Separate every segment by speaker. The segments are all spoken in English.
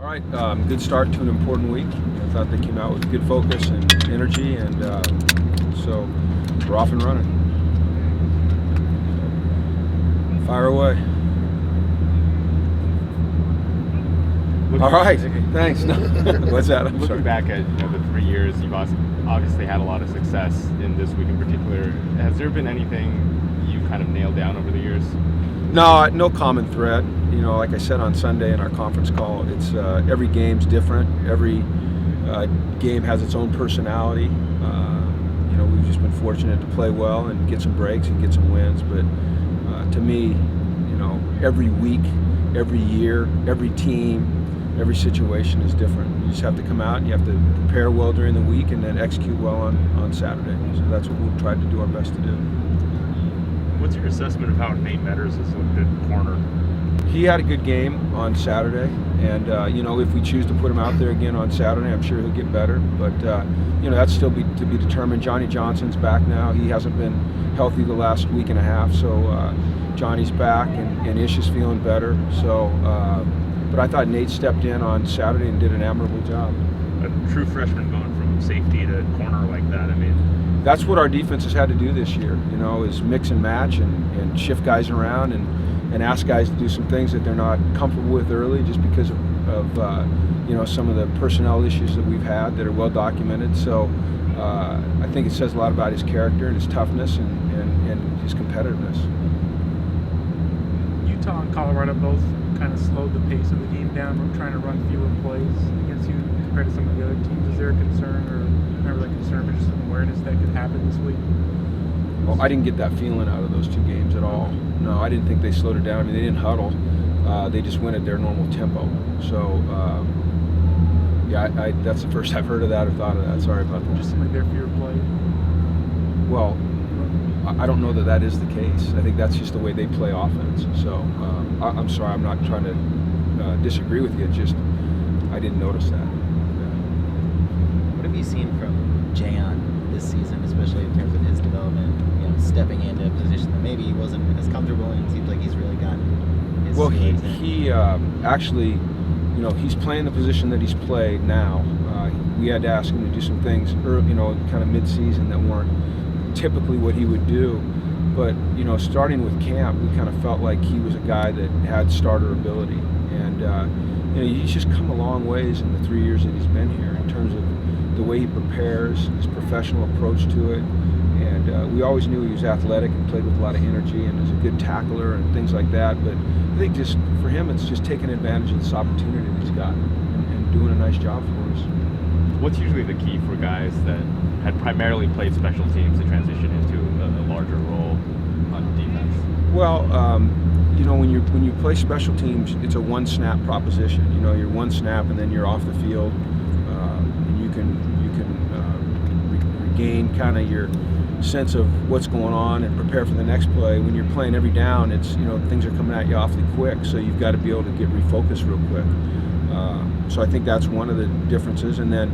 Speaker 1: All right, good start to an important week. I thought they came out with good focus and energy, and so we're off and running. Fire away. All right, thanks. What's that? I'm
Speaker 2: Looking
Speaker 1: sorry.
Speaker 2: back at the 3 years, you've obviously had a lot of success in this week in particular. Has there been anything you kind of nailed down over the years?
Speaker 1: No common thread. Like I said on Sunday in our conference call, it's every game's different. Every game has its own personality. We've just been fortunate to play well and get some breaks and get some wins. But to me, every week, every year, every team, every situation is different. You just have to come out and you have to prepare well during the week and then execute well on Saturday. So that's what we'll try to do our best to do.
Speaker 3: What's your assessment of how Nate Metters has looked at corner?
Speaker 1: He had a good game on Saturday, and if we choose to put him out there again on Saturday, I'm sure he'll get better. But that's still to be determined. Johnny Johnson's back now. He hasn't been healthy the last week and a half, so Johnny's back, and Ish is feeling better. So, but I thought Nate stepped in on Saturday and did an admirable job.
Speaker 3: A true freshman going from safety to corner like that. I mean,
Speaker 1: that's what our defense has had to do this year. Is mix and match and shift guys around and ask guys to do some things that they're not comfortable with early, just because of some of the personnel issues that we've had that are well documented. So I think it says a lot about his character and his toughness and his competitiveness.
Speaker 4: Utah and Colorado both kind of slowed the pace of the game down. We're trying to run fewer plays against you compared to some of the other teams. Is there a concern, or never that concern, but just an awareness that could happen this week?
Speaker 1: Well, I didn't get that feeling out of those two games at all. No, I didn't think they slowed it down. I mean, they didn't huddle. They just went at their normal tempo. So, that's the first I've heard of that or thought of that. Sorry about that.
Speaker 4: Just seemed like their fewer play.
Speaker 1: Well, I don't know that is the case. I think that's just the way they play offense. So, I'm sorry, I'm not trying to disagree with you. It's just I didn't notice that.
Speaker 5: What have you seen from Jayon this season, especially in terms of his development? Stepping into a position that maybe he wasn't as comfortable in. It seems like he's really gotten his
Speaker 1: he actually, he's playing the position that he's played now. We had to ask him to do some things early, kind of mid-season that weren't typically what he would do. But, starting with camp, we kind of felt like he was a guy that had starter ability. And, he's just come a long ways in the 3 years that he's been here in terms of the way he prepares, his professional approach to it. And we always knew he was athletic and played with a lot of energy and was a good tackler and things like that. But I think just for him, it's just taking advantage of this opportunity that he's got and doing a nice job for us.
Speaker 2: What's usually the key for guys that had primarily played special teams to transition into a larger role on defense?
Speaker 1: Well, when you play special teams, it's a one snap proposition. You're one snap and then you're off the field, and you can regain kind of your sense of what's going on and prepare for the next play. When you're playing every down, it's things are coming at you awfully quick, so you've got to be able to get refocused real quick. So I think that's one of the differences. And then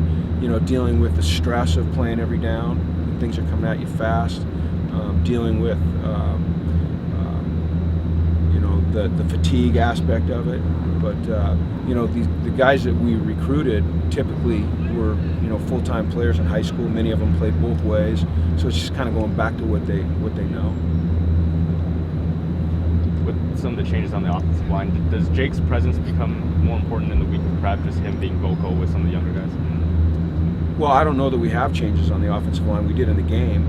Speaker 1: dealing with the stress of playing every down, when things are coming at you fast, dealing with the fatigue aspect of it. But the guys that we recruited typically were full-time players in high school. Many of them played both ways, so it's just kind of going back to what they know.
Speaker 2: With some of the changes on the offensive line, does Jake's presence become more important in the week of prep, just him being vocal with some of the younger guys?
Speaker 1: Well, I don't know that we have changes on the offensive line. We did in the game.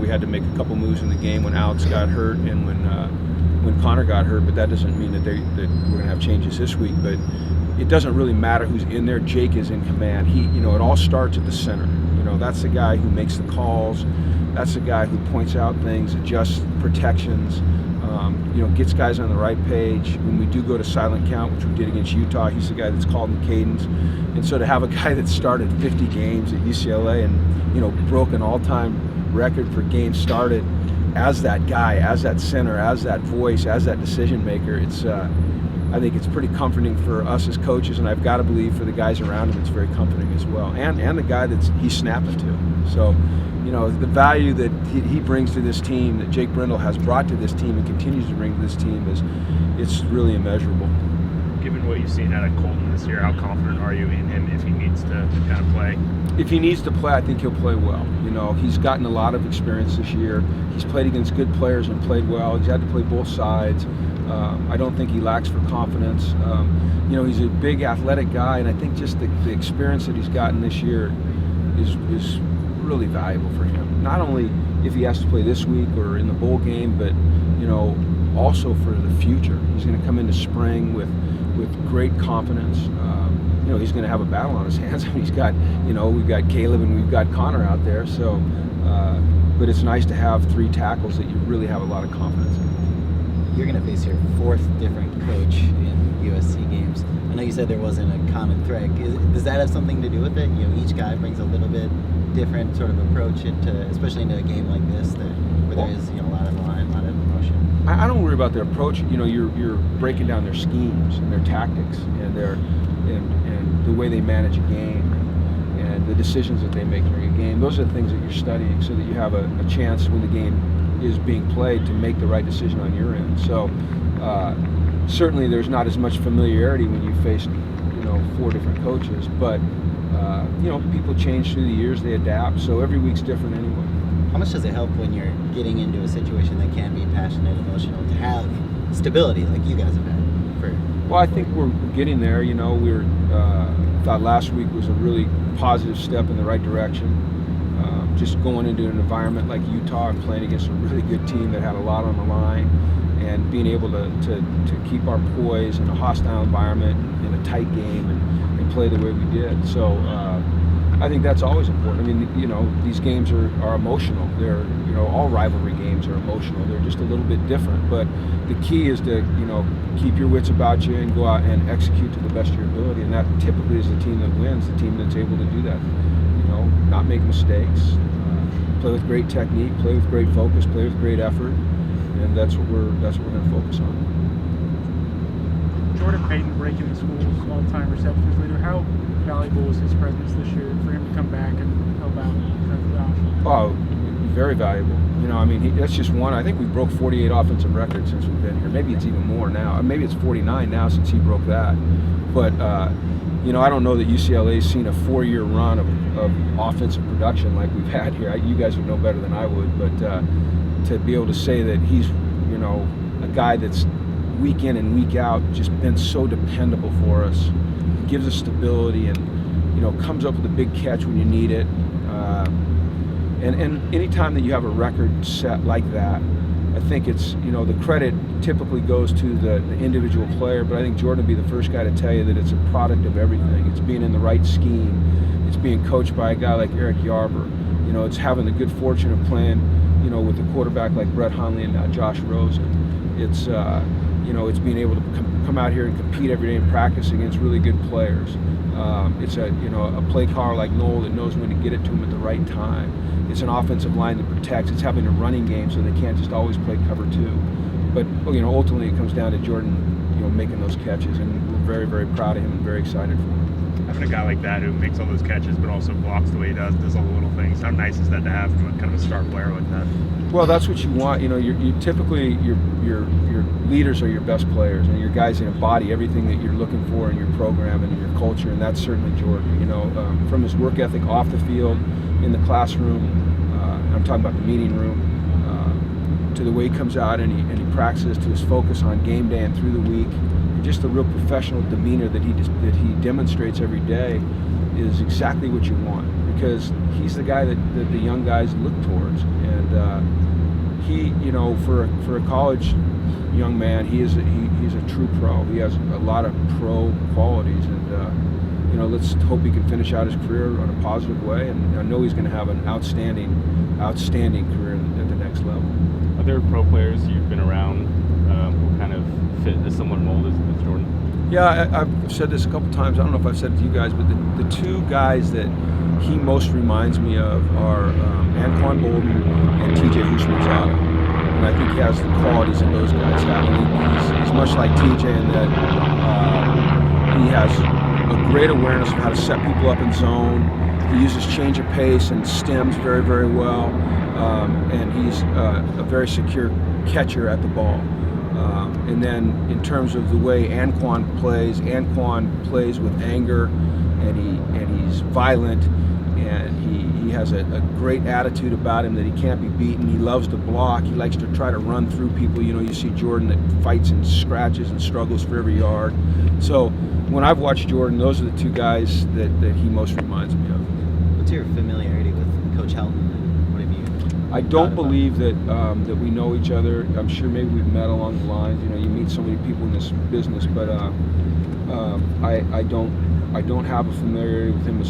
Speaker 1: We had to make a couple moves in the game when Alex got hurt and when Connor got hurt, but that doesn't mean that we're going to have changes this week. But it doesn't really matter who's in there. Jake is in command. It all starts at the center. That's the guy who makes the calls. That's the guy who points out things, adjusts protections, gets guys on the right page. When we do go to silent count, which we did against Utah, he's the guy that's called the cadence. And so to have a guy that started 50 games at UCLA and, broke an all-time record for games started as that guy, as that center, as that voice, as that decision maker, I think it's pretty comforting for us as coaches, and I've got to believe for the guys around him it's very comforting as well, and the guy that he's snapping to. So, the value that he brings to this team, that Jake Brindle has brought to this team and continues to bring to this team, it's really immeasurable.
Speaker 3: Given what you've seen out of Colton this year, how confident are you in him if he needs to kind of play?
Speaker 1: If he needs to play, I think he'll play well. You know, he's gotten a lot of experience this year. He's played against good players and played well. He's had to play both sides. I don't think he lacks for confidence. You know, he's a big athletic guy, and I think just the experience that he's gotten this year is really valuable for him. Not only if he has to play this week or in the bowl game, but, you know, also for the future. He's going to come into spring with great confidence. You know, he's going to have a battle on his hands. I mean, he's got, you know, we've got Caleb and we've got Connor out there. So, but it's nice to have 3 tackles that you really have a lot of confidence in.
Speaker 5: You're going to face your 4th different coach in USC games. I know you said there wasn't a common thread. Does that have something to do with it? You know, each guy brings a little bit different sort of approach especially into a game like this, where there is, you know, a lot of line, a lot of emotion.
Speaker 1: I don't worry about their approach. You know, you're breaking down their schemes and their tactics and and the way they manage a game and the decisions that they make during a game. Those are the things that you're studying so that you have a chance when the game is being played to make the right decision on your end. So certainly there's not as much familiarity when you face, you know, 4 different coaches, but you know, people change through the years, they adapt, so every week's different anyway.
Speaker 5: How much does it help when you're getting into a situation that can be passionate, emotional, to have stability like you guys have had?
Speaker 1: Well, I think we're getting there. You know, I thought last week was a really positive step in the right direction. Just going into an environment like Utah and playing against a really good team that had a lot on the line, and being able to keep our poise in a hostile environment in a tight game and play the way we did. So I think that's always important. I mean, you know, these games are emotional. They're, you know, all rivalry games are emotional. They're just a little bit different. But the key is to, you know, keep your wits about you and go out and execute to the best of your ability. And that typically is the team that wins, the team that's able to do that. You know, not make mistakes, play with great technique, play with great focus, play with great effort, and that's what we're going to focus on.
Speaker 4: Jordan Payton breaking the school's all-time receptions leader. How valuable was his presence this year for him to come back and help out?
Speaker 1: Oh, very valuable. You know, I mean, that's just one. I think we broke 48 offensive records since we've been here. Maybe it's even more now. Maybe it's 49 now since he broke that. But, you know, I don't know that UCLA's seen a 4-year run of offensive production like we've had here. You guys would know better than I would. But to be able to say that he's, you know, a guy that's week in and week out just been so dependable for us, gives us stability and, you know, comes up with a big catch when you need it. And anytime that you have a record set like that, I think it's, you know, the credit typically goes to the individual player, but I think Jordan would be the first guy to tell you that it's a product of everything. It's being in the right scheme. It's being coached by a guy like Eric Yarber. You know, it's having the good fortune of playing, you know, with a quarterback like Brett Hundley and now Josh Rosen. It's, you know, it's being able to come out here and compete every day in practice against really good players. It's a play caller like Noel that knows when to get it to him at the right time. It's an offensive line that protects. It's having a running game so they can't just always play cover 2. But, you know, ultimately it comes down to Jordan, you know, making those catches, and we're very, very proud of him and very excited for him.
Speaker 3: Having a guy like that who makes all those catches but also blocks the way he does all the little things, how nice is that to have from a kind of a star player like that?
Speaker 1: Well, that's what you want. You know, you typically your leaders are your best players, and your guys that embody everything that you're looking for in your program and in your culture, and that's certainly Jordan. You know, from his work ethic off the field, in the classroom, I'm talking about the meeting room, to the way he comes out and he practices, to his focus on game day and through the week, and just the real professional demeanor that he demonstrates every day is exactly what you want, because he's the guy that the young guys look towards. And he, you know, for a college young man, he's a true pro. He has a lot of pro qualities, and you know, let's hope he can finish out his career on a positive way. And I know he's going to have an outstanding career at the next level.
Speaker 2: Are there pro players you've been around who kind of fit a similar mold as Jordan?
Speaker 1: Yeah, I've said this a couple times. I don't know if I've said it to you guys, but the 2 guys that he most reminds me of are Anquan Bolden and TJ Houshmandzadeh. And I think he has the qualities that those guys have. And he's much like TJ in that he has a great awareness of how to set people up in zone. He uses change of pace and stems very, very well. And he's a very secure catcher at the ball. And then in terms of the way Anquan plays with anger, and he's violent, and he has a great attitude about him that he can't be beaten. He loves to block. He likes to try to run through people. You know, you see Jordan that fights and scratches and struggles for every yard. So when I've watched Jordan, those are the two guys that he most reminds me of.
Speaker 5: What's your familiarity with Coach Helton, and what have you?
Speaker 1: I don't believe that we know each other. I'm sure maybe we've met along the lines. You know, you meet so many people in this business, but I don't have a familiarity with him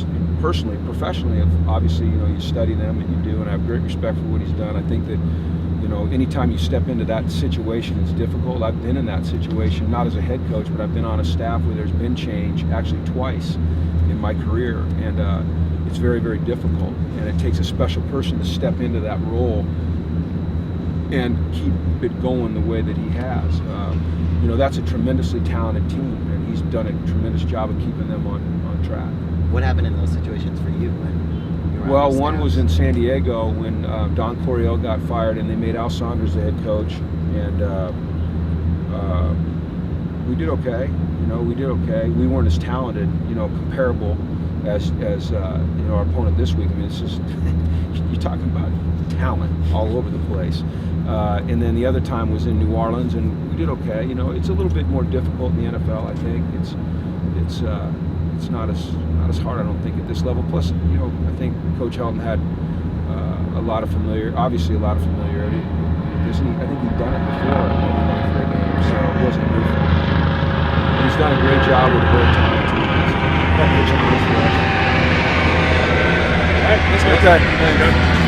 Speaker 1: personally. Professionally, obviously, you know, you study them and you do, and I have great respect for what he's done. I think that, you know, anytime you step into that situation, it's difficult. I've been in that situation, not as a head coach, but I've been on a staff where there's been change, actually twice in my career, and it's very, very difficult, and it takes a special person to step into that role and keep it going the way that he has. You know, that's a tremendously talented team, and he's done a tremendous job of keeping them on track.
Speaker 5: What happened in those situations for you when you were
Speaker 1: Well,
Speaker 5: on the
Speaker 1: one
Speaker 5: staff?
Speaker 1: was in San Diego when Don Coryell got fired, and they made Al Saunders the head coach, and we did okay. You know, we did okay. We weren't as talented, you know, comparable as you know, our opponent this week. I mean, it's just you're talking about talent all over the place. And then the other time was in New Orleans, and we did okay. You know, it's a little bit more difficult in the NFL. I think it's not as hard, I don't think, at this level. Plus, you know, I think Coach Helton had obviously a lot of familiarity with this. I think he'd done it before for a game, so it wasn't new for him. And he's done a great job with a very talented team. That pitch is good for us.
Speaker 3: All right, let's go.
Speaker 1: Okay.